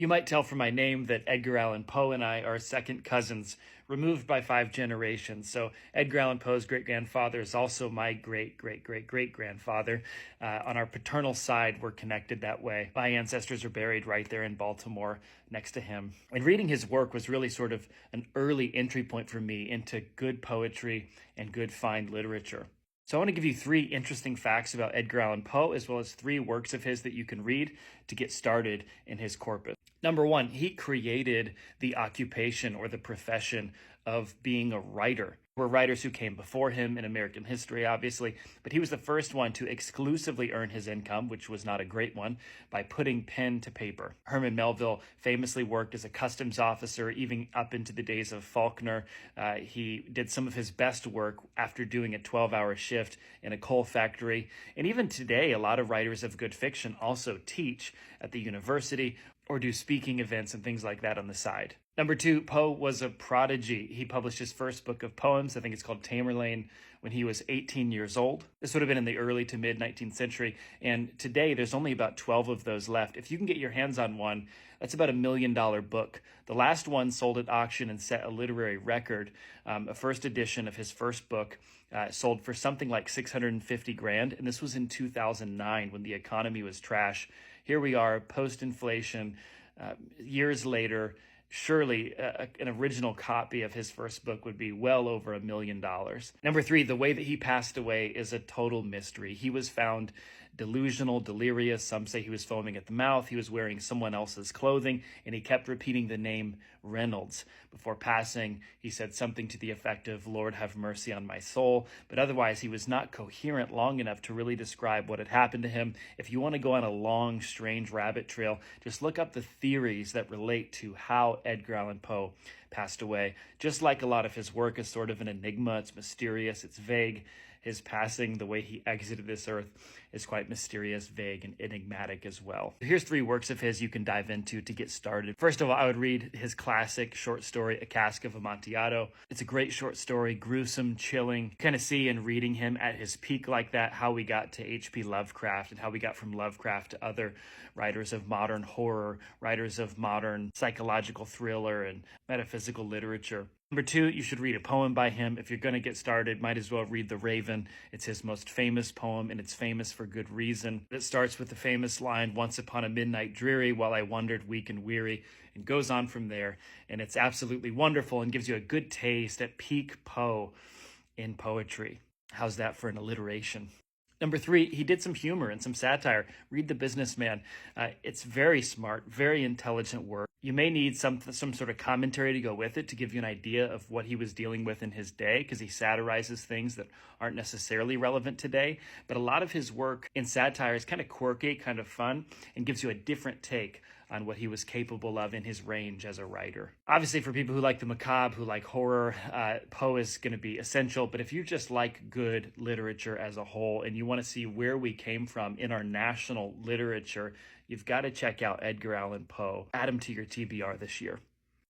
You might tell from my name that Edgar Allan Poe and I are second cousins, removed by 5 generations. So Edgar Allan Poe's great-grandfather is also my great-great-great-great-grandfather. On our paternal side, we're connected that way. My ancestors are buried right there in Baltimore next to him. And reading his work was really sort of an early entry point for me into good poetry and good fine literature. So I want to give you 3 interesting facts about Edgar Allan Poe, as well as 3 works of his that you can read to get started in his corpus. Number 1, he created the occupation or the profession of being a writer. There were writers who came before him in American history, obviously, but he was the first one to exclusively earn his income, which was not a great one, by putting pen to paper. Herman Melville famously worked as a customs officer, even up into the days of Faulkner. He did some of his best work after doing a 12-hour shift in a coal factory. And even today, a lot of writers of good fiction also teach at the university or do speaking events and things like that on the side. Number 2, Poe was a prodigy. He published his first book of poems, I think it's called Tamerlane, when he was 18 years old. This would have been in the early to mid 19th century. And today, there's only about 12 of those left. If you can get your hands on one, that's about $1 million book. The last one sold at auction and set a literary record. A first edition of his first book sold for something like 650 grand. And this was in 2009 when the economy was trash. Here we are, post-inflation, years later. Surely an original copy of his first book would be well over $1 million. Number 3, the way that he passed away is a total mystery. He was found delusional, delirious. Some say he was foaming at the mouth. He was wearing someone else's clothing, and he kept repeating the name Reynolds. Before passing, he said something to the effect of, "Lord, have mercy on my soul." But otherwise, he was not coherent long enough to really describe what had happened to him. If you want to go on a long, strange rabbit trail, just look up the theories that relate to how Edgar Allan Poe passed away. Just like a lot of his work is sort of an enigma. It's mysterious, it's vague. His passing, the way he exited this earth, is quite mysterious, vague, and enigmatic as well. Here's 3 works of his you can dive into to get started. First of all, I would read his classic short story, A Cask of Amontillado. It's a great short story, gruesome, chilling. You kind of see in reading him at his peak like that, how we got to H.P. Lovecraft and how we got from Lovecraft to other writers of modern horror, writers of modern psychological thriller and metaphysical literature. Number 2, you should read a poem by him. If you're going to get started, might as well read The Raven. It's his most famous poem, and it's famous for good reason. It starts with the famous line, "Once upon a midnight dreary, while I wandered weak and weary," and goes on from there. And it's absolutely wonderful and gives you a good taste at peak Poe in poetry. How's that for an alliteration? Number 3, he did some humor and some satire. Read The Businessman. It's very smart, very intelligent work. You may need some sort of commentary to go with it to give you an idea of what he was dealing with in his day, because he satirizes things that aren't necessarily relevant today. But a lot of his work in satire is kind of quirky, kind of fun, and gives you a different take on what he was capable of in his range as a writer. Obviously, for people who like the macabre, who like horror, Poe is going to be essential. But if you just like good literature as a whole and you want to see where we came from in our national literature, you've got to check out Edgar Allan Poe. Add him to your TBR this year.